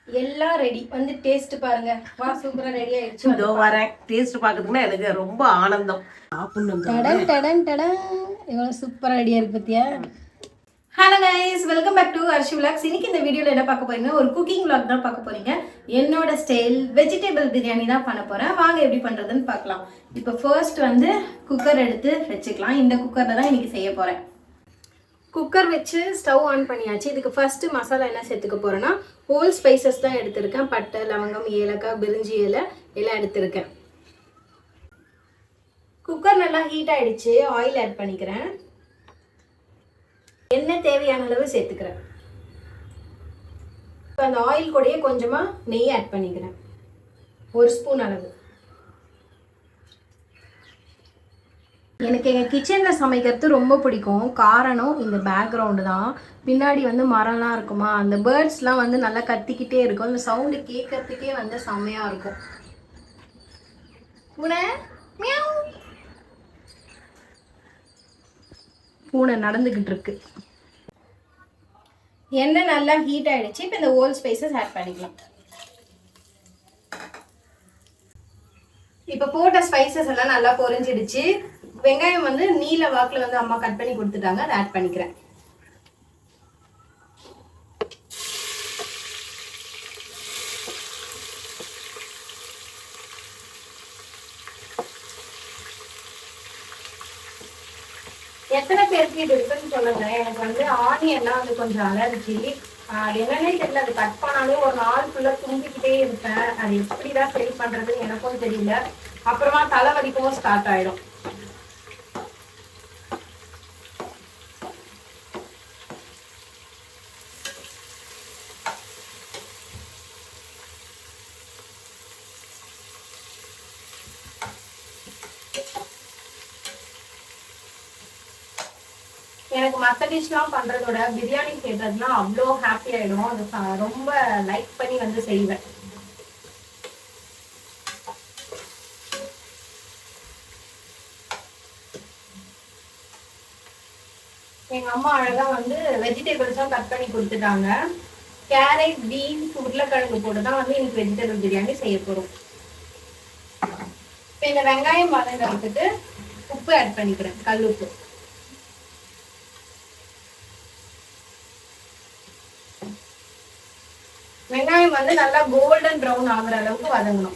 எல்லாம் ரெடி வந்து டேஸ்ட் பாருங்க. வா சூப்பரா ரெடி ஆயிடுச்சு. இதோ வரேன். டேஸ்ட் பார்க்கிறதுக்குன்னா எனக்கு ரொம்ப ஆனந்தம். டடன் டடன் டடன். இவ்வளவு சூப்பரா ரெடியா இருக்கு பத்தியா. Hello guys, welcome back to Arshi vlogs. இன்னைக்கு இந்த வீடியோவில் என்ன பார்க்க போறீங்க, ஒரு குக்கிங் விலாக் தான் பார்க்க போறீங்க. என்னோட ஸ்டைல் வெஜிடபிள் பிரியாணி தான் பண்ண போறேன். வாங்க எப்படி பண்றதுன்னு பார்க்கலாம். இப்போ ஃபர்ஸ்ட் வந்து குக்கர் எடுத்து வச்சுக்கலாம். இந்த குக்கர்ல தான் இன்னைக்கு செய்ய போறேன். குக்கர் வச்சு ஸ்டவ் ஆன் பண்ணியாச்சு. இதுக்கு ஃபர்ஸ்ட் மசாலா என்ன சேர்த்துக்க போறேன்னா, ஹோல் ஸ்பைசஸ் தான் எடுத்திருக்கேன். பட்டை, லவங்கம், ஏலக்காய், பிரிஞ்சி இலை எல்லாம் எடுத்திருக்கேன். குக்கர் நல்லா ஹீட் ஆயிடுச்சு. ஆயில் ஆட் பண்ணிக்கிறேன். எண்ணெய் தேவையான அளவு சேர்த்துக்கிறேன். இப்போ அந்த ஆயில் கூடயே கொஞ்சமா நெய் ஆட் பண்ணிக்கிறேன், 1 ஸ்பூன் அளவு. எனக்கு எங்கள் கிச்சனில் சமைக்கிறது ரொம்ப பிடிக்கும். காரணம் இந்த பேக்ரவுண்டு தான். பின்னாடி வந்து மரம்லாம் இருக்குமா, அந்த பேர்ட்ஸ்லாம் வந்து நல்லா கத்திக்கிட்டே இருக்கும். அந்த சவுண்டு கேட்கறதுக்கே வந்து செம்மையாக இருக்கும். பூனை மியாவ். பூனை நடந்துக்கிட்டு இருக்கு. எண்ணெய் நல்லா ஹீட் ஆயிடுச்சு. இப்போ இந்த ஹோல் ஸ்பைசஸ் ஆட் பண்ணிக்கலாம். இப்போ போட்ட ஸ்பைசஸ் எல்லாம் நல்லா பொரிஞ்சிடுச்சு. வெங்காயம் வந்து நீல வாக்குல வந்து அம்மா கட் பண்ணி கொடுத்துட்டாங்க, அதை ஆட் பண்ணிக்கிறேன். எத்தனை பேருக்கு இது இருக்குன்னு சொல்லுங்க. எனக்கு வந்து ஆனியன்லாம் வந்து கொஞ்சம் அலர்ஜி. அது என்னன்னே தெரியல. அது கட் பண்ணாலே ஒரு நாள் ஃபுல்லா தும்பிக்கிட்டே இருப்பேன். அது எப்படிதான் சரி பண்றதுன்னு எனக்கும் தெரியல. அப்புறமா தலை வலிக்கவும் ஸ்டார்ட் ஆயிடும். எனக்கு மற்ற டிஷ்லாம் பண்றதோட பிரியாணி செய்யறதுனா அவ்வளோ ஹாப்பி ஆயிடும். அது ரொம்ப லைக் பண்ணி வந்து செய்வேன். எங்க அம்மா அழகா வந்து வெஜிடபிள்ஸும் கட் பண்ணி கொடுத்துட்டாங்க. கேரட், பீன்ஸ், உருளைக்கிழங்கு போட்டு தான் வந்து எனக்கு வெஜிடபிள் பிரியாணி செய்ய போறோம். இப்போ இந்த வெங்காயம் வதங்கிறதுக்கு உப்பு ஆட் பண்ணிக்கிறேன், கல் உப்பு. வெங்காயம் வந்து நல்லா கோல்டன் ப்ரௌன் ஆகுற அளவுக்கு வதங்கணும்.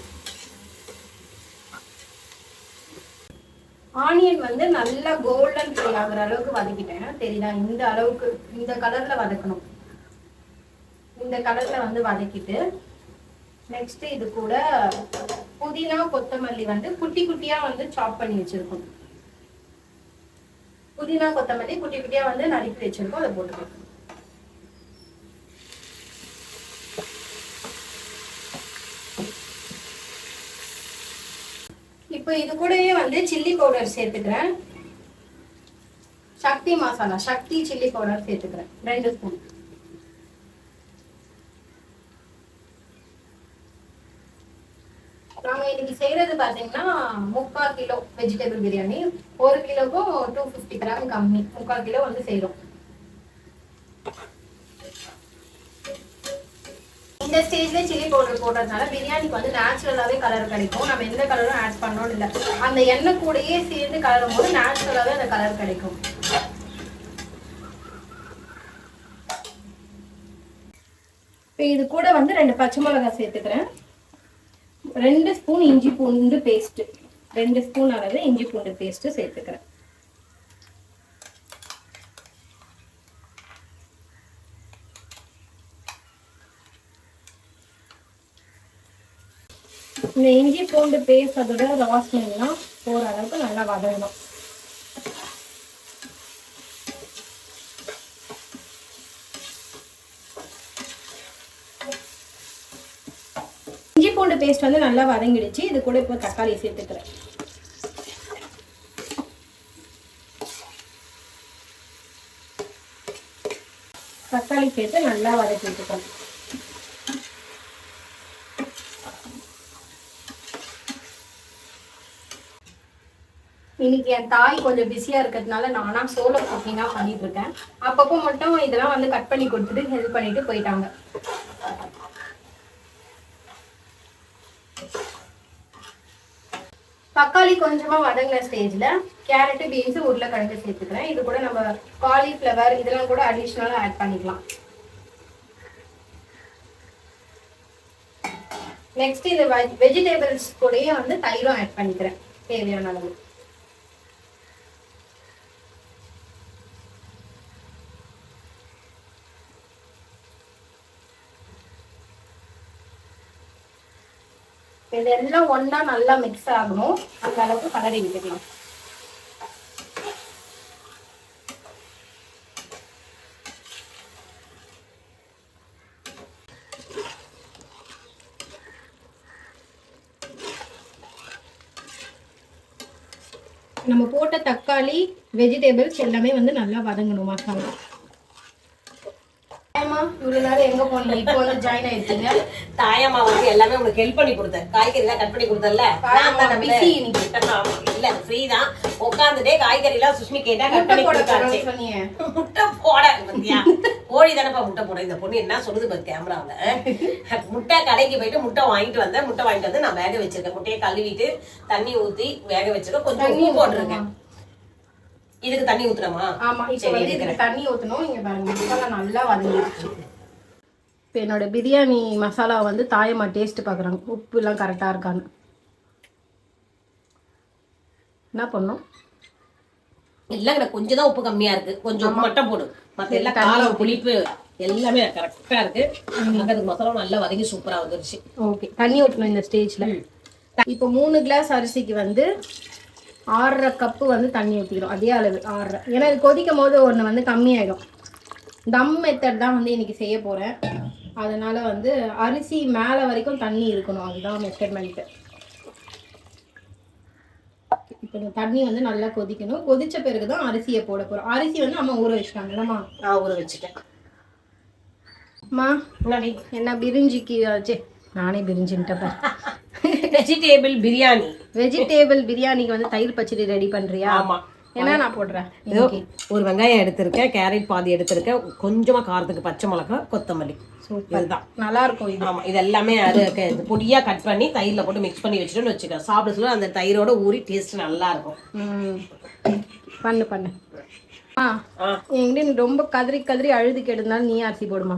ஆனியன் வந்து நல்லா கோல்டன் ஃப்ரை ஆகுற அளவுக்கு வதக்கிட்டேன். தெரியுதா? இந்த அளவுக்கு, இந்த கலர்ல வதக்கணும். இந்த கலர்ல வந்து வதக்கிட்டு நெக்ஸ்ட் இது கூட புதினா, கொத்தமல்லி வந்து குட்டி குட்டியா வந்து சாப் பண்ணி வச்சிருக்கோம். புதினா, கொத்தமல்லி குட்டி குட்டியா வந்து நறுக்கி வச்சிருக்கோம், அதை போட்டுக்கணும். இப்போ இது கூடவே வந்து சில்லி பவுடர் சேர்த்துக்கிறேன். சக்தி மசாலா, சக்தி சில்லி பவுடர் சேர்த்துக்கிறேன், 2 ஸ்பூன். நாங்க இன்னைக்கு செய்யறது பாத்தீங்கன்னா 3/4 கிலோ வெஜிடபிள் பிரியாணி. 1 கிலோக்கும் 250 கிராம் கம்மி, 3/4 கிலோ வந்து செய்யறோம். இந்த ஸ்டேஜ்ல சில்லி பவுடர் போடுறதுனால பிரியாணிக்கு வந்து நேச்சுரலாவே கலர் கிடைக்கும். நம்ம எந்த கலரும் ஆட் பண்ணணும் இல்லை. அந்த எண்ணெய் கூடயே சேர்ந்து கலரும் போது நேச்சுரலாவே அந்த கலர் கிடைக்கும். இப்போ இது கூட வந்து 2 பச்சை மிளகாய் சேர்த்துக்கிறேன். 2 ஸ்பூன் இஞ்சி பூண்டு பேஸ்ட், 2 ஸ்பூன் அளவு இஞ்சி பூண்டு பேஸ்ட் சேர்த்துக்கிறேன். இந்த இஞ்சி பூண்டு பேஸ்ட் அதோட வாசனைலாம் போற அளவுக்கு நல்லா வதங்கணும். இஞ்சி பூண்டு பேஸ்ட் வந்து நல்லா வதங்கிடுச்சு. இது கூட இப்போ தக்காளி சேர்த்துக்கிறேன். தக்காளி சேர்த்து நல்லா வதக்கி விட்டுக்கணும். இன்னைக்கு என் தாய் கொஞ்சம் பிஸியா இருக்கிறதுனால நானா சோலோ குக்கிங்கா பண்ணிட்டு இருக்கேன். அப்பப்போ மட்டும் இதெல்லாம் வந்து கட் பண்ணி கொடுத்துட்டு ஹெல்ப் பண்ணிட்டு போயிட்டாங்க. தக்காளி கொஞ்சமா வதங்கின ஸ்டேஜ்ல கேரட், பீன்ஸ், உருளைக்கிழங்கு சேர்த்துக்கிறேன். இது கூட நம்ம காலிஃப்ளவர் இதெல்லாம் கூட அடிஷ்னலா ஆட் பண்ணிக்கலாம். நெக்ஸ்ட் இது வெஜிடபிள்ஸ் கூடயே வந்து தயிரும் ஆட் பண்ணிக்கிறேன் தேவையான அளவு. இதெல்லாம் ஒண்ணா நல்லா மிக்ஸ் ஆகணும். அந்த அளவுக்கு கலரி விட்டுக்கலாம். நம்ம போட்ட தக்காளி, வெஜிடபிள்ஸ் எல்லாமே வந்து நல்லா வதங்கணும் மசாலா. இவ்வளவு நேரம் எங்க போனீங்க? இப்போ வந்து ஜாயின் ஆயிட்டீங்க. தாயம்மா வந்து எல்லாமே உங்களுக்கு ஹெல்ப் பண்ணி கொடுத்தேன். காய்கறி எல்லாம் கட் பண்ணி கொடுத்தல. இல்ல ஃப்ரீ தான். உட்காந்துட்டே காய்கறி எல்லாம் சுஷ்மி கேட்டா கட் பண்ணி கொடுத்தாச்சு. முட்டை போட பத்தியா? கோழி தானப்பா முட்டை போட. இந்த பொண்ணு என்ன சொல்லுது பாரு கேமரால. முட்டை கடைக்கு போயிட்டு முட்டை வாங்கிட்டு வந்து நான் வேக வச்சிருக்கேன். முட்டையை கழுவிட்டு தண்ணி ஊத்தி வேக வச்சிருக்கேன். கொஞ்சம் உப்பு போட்டிருக்கேன். இதுக்கு தண்ணி ஊத்துறமா? ஆமா, இப்போ வந்து இதுக்கு தண்ணி ஊத்தணும். இங்க பாருங்க மசாலா நல்லா வதங்கிடுச்சு. இப்போ என்னோட பிரியாணி மசாலா வந்து தாயம்மா டேஸ்ட் பார்க்குறாங்க. உப்பு எல்லாம் கரெக்டாக இருக்கான்னு. என்ன பண்ணும்? இல்ல கொஞ்சம் தான் உப்பு கம்மியா இருக்கு. கொஞ்சம் உப்பு மட்டும் போடு. மத்த எல்லாம் காரம் புளிப்பு எல்லாமே கரெக்டா இருக்கு. அதுக்கு மசாலா நல்லா வதங்கி சூப்பரா வந்துருச்சு. ஓகே, தண்ணி ஊற்றணும் இந்த ஸ்டேஜ்ல. இப்போ 3 கிளாஸ் அரிசிக்கு வந்து 6.5 கப்பு வந்து தண்ணி ஊற்றிக்கிறோம். அதே அளவு 6.5. ஏன்னா இது கொதிக்கும் போது ஒன்று வந்து கம்மியாயிடும். தம் மெத்தட் தான் வந்து இன்னைக்கு செய்ய போகிறேன். அதனால வந்து அரிசி மேலே வரைக்கும் தண்ணி இருக்கணும். அதுதான் மெஷர்மெண்ட்டு. இப்போ இந்த தண்ணி வந்து நல்லா கொதிக்கணும். கொதிச்ச பிறகு தான் அரிசியை போட போகிறோம். அரிசி வந்து அம்மா ஊற வச்சுட்டாங்கல்லம்மா? நான் ஊற வச்சுட்டேன். அம்மா என்ன பிரிஞ்சிக்கு ஆச்சு? நானே பிரிஞ்சுட்டேன். வெஜிடேபிள் பிரியாணி. வெஜிடேபிள் பிரியாணிக்கு வந்து தயிர் பச்சடி ரெடி பண்றியா? ஆமா. என்ன நான் போடுறேன்? ஒரு வெங்காயம் எடுத்திருக்கேன், கேரட் பாதி எடுத்திருக்கேன், கொஞ்சமா காரத்துக்கு பச்சை மிளகாய், கொத்தமல்லி. இதுதான் நல்லா இருக்கும் இது. ஆமா, இது எல்லாமே பொடியா கட் பண்ணி தயிர்ல போட்டு மிக்ஸ் பண்ணி வச்சுட்டோம்னு வச்சுக்க. சாப்பிட சொல்ல அந்த தயிரோட ஊறி டேஸ்ட் நல்லா இருக்கும். பண்ணு. என்கிட்ட நீ ரொம்ப கதறி கதறி அழுது கேட்டதுனால நீ அரிசி போடுமா?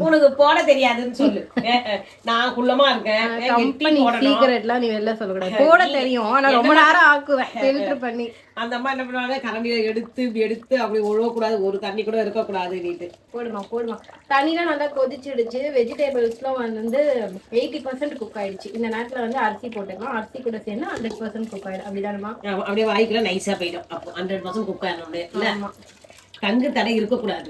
உனக்கு போட தெரியாதுன்னு சொல்லு. நான் குள்ளமா இருக்கேன். கம்பெனி சீக்ரெட்லாம் நீ வெளில சொல்லக்கூடாது. போட தெரியும், ஆனா ரொம்ப நேரம் ஆக்குவேன் ஃபில்டர் பண்ணி. அந்த அம்மா என்ன பண்ணுவாங்க, கரண்டியில எடுத்து அப்படி ஒழுவக்கூடாது, ஒரு தண்ணி கூட இருக்கக்கூடாது. நீட்டு போடுமா. தண்ணிலாம் நல்லா கொதிச்சிடுச்சு. வெஜிடபிள்ஸ்லாம் வந்து 80% குக் ஆயிடுச்சு. இந்த நேரத்துல வந்து அரிசி போட்டுக்கலாம். அரிசி கூட சேர்ந்து 100% குக் ஆயிடும். அப்படிதானமா? அப்படியே வாய்க்குள்ள நைஸா போயிடும். அப்போ 100% குக் ஆயிடும். தங்கு தடை இருக்கக்கூடாது.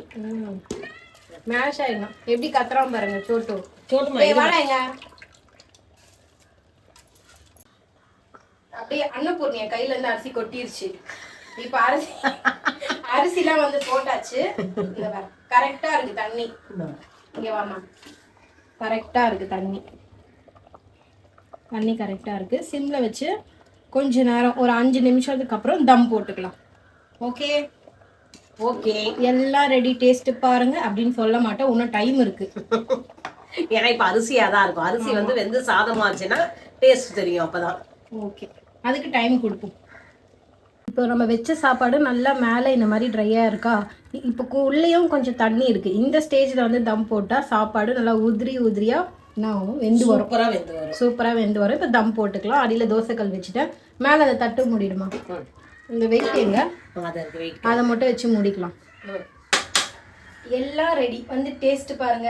மேஷ் ஆயிடும். எப்படி கத்துறான் பாருங்க சோட்டு. வாடாங்க. அப்படியே அன்னபூர்ணிய கையில இருந்து அரிசி கொட்டிருச்சு. இப்ப அரிசிலாம் வந்து போட்டாச்சு. கரெக்டா இருக்கு தண்ணி. இங்க வாமா. கரெக்டா இருக்கு தண்ணி கரெக்டா இருக்கு. சிம்ல வச்சு கொஞ்ச நேரம் ஒரு 5 நிமிஷத்துக்கு அப்புறம் தம் போட்டுக்கலாம். ஓகே. எல்லாம் ரெடி. டேஸ்ட் பாருங்க அப்படின்னு சொல்ல மாட்டேன், இன்னும் டைம் இருக்கு. ஏன்னா இப்ப அரிசியா தான் இருக்கும். அரிசி வந்து வெந்து சாதமாச்சுன்னா டேஸ்ட் தெரியும். அப்பதான் ஓகே, அதுக்கு டைம் கொடுப்போம். இப்போ நம்ம வச்ச சாப்பாடு நல்லா மேலே இந்த மாதிரி ட்ரையாக இருக்கா? இப்போ உள்ளேயும் கொஞ்சம் தண்ணி இருக்குது. இந்த ஸ்டேஜில் வந்து தம் போட்டால் சாப்பாடு நல்லா உதிரியாக என்ன ஆகும்? சூப்பராக வெந்து வரும். இப்போ தம் போட்டுக்கலாம். அடியில் தோசைக்கல் வச்சுட்டேன். மேலே அதை தட்டு மூடிடுமா? இந்த வெயிட் எங்க? அதை மட்டும் வச்சு மூடிக்கலாம். எல்லாம் ரெடி. வந்து டேஸ்ட் பாருங்க.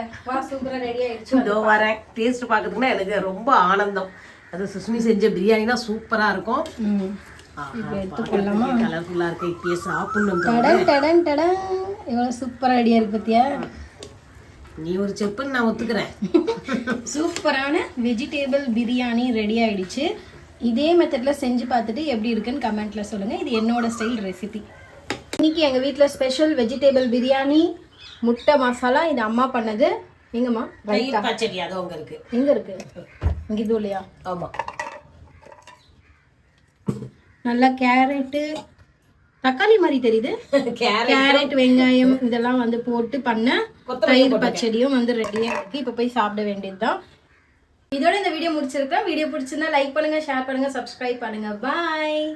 சூப்பராக ரெடி ஆயிடுச்சு. இதோ வரேன். டேஸ்ட் பார்க்கறதுக்குன்னா எனக்கு ரொம்ப ஆனந்தம். அது சுஷ்மி செஞ்ச பிரியாணினா சூப்பரா இருக்கும். எடுத்துக்கொள்ளலாமா? கலர்ஃபுல்லா இருக்கு. இப்பயே சாப்பிடணும். எவ்வளவு சூப்பரா ரெடியா இருக்கு பத்தியா? நீ ஒரு செப்புன்னு நான் ஒத்துக்கிறேன். சூப்பரான வெஜிடேபிள் பிரியாணி ரெடி ஆயிடுச்சு. இதே மெத்தட்ல செஞ்சு பார்த்துட்டு எப்படி இருக்குன்னு கமெண்ட்ல சொல்லுங்க. இது என்னோட ஸ்டைல் ரெசிபி. இன்னைக்கு எங்க வீட்டுல ஸ்பெஷல் வெஜிடேபிள் பிரியாணி, முட்டை மசாலா. இது அம்மா பண்ணது. எங்கம்மா? தயிர் பச்சடி. அது அங்க இருக்கு. எங்க இருக்கு? இங்க இது இல்லையா? ஆமா. நல்லா கேரட்டு, தக்காளி மாதிரி தெரியுது. கேரட், வெங்காயம் இதெல்லாம் வந்து போட்டு பண்ண தயிர் பச்சடியும் வந்து ரெடியா இருக்கு. இப்ப போய் சாப்பிட வேண்டியதுதான். இதோட இந்த வீடியோ முடிச்சிருக்கேன். வீடியோ பிடிச்சிருந்தா லைக் பண்ணுங்க, ஷேர் பண்ணுங்க, சப்ஸ்கிரைப் பண்ணுங்க. பாய்.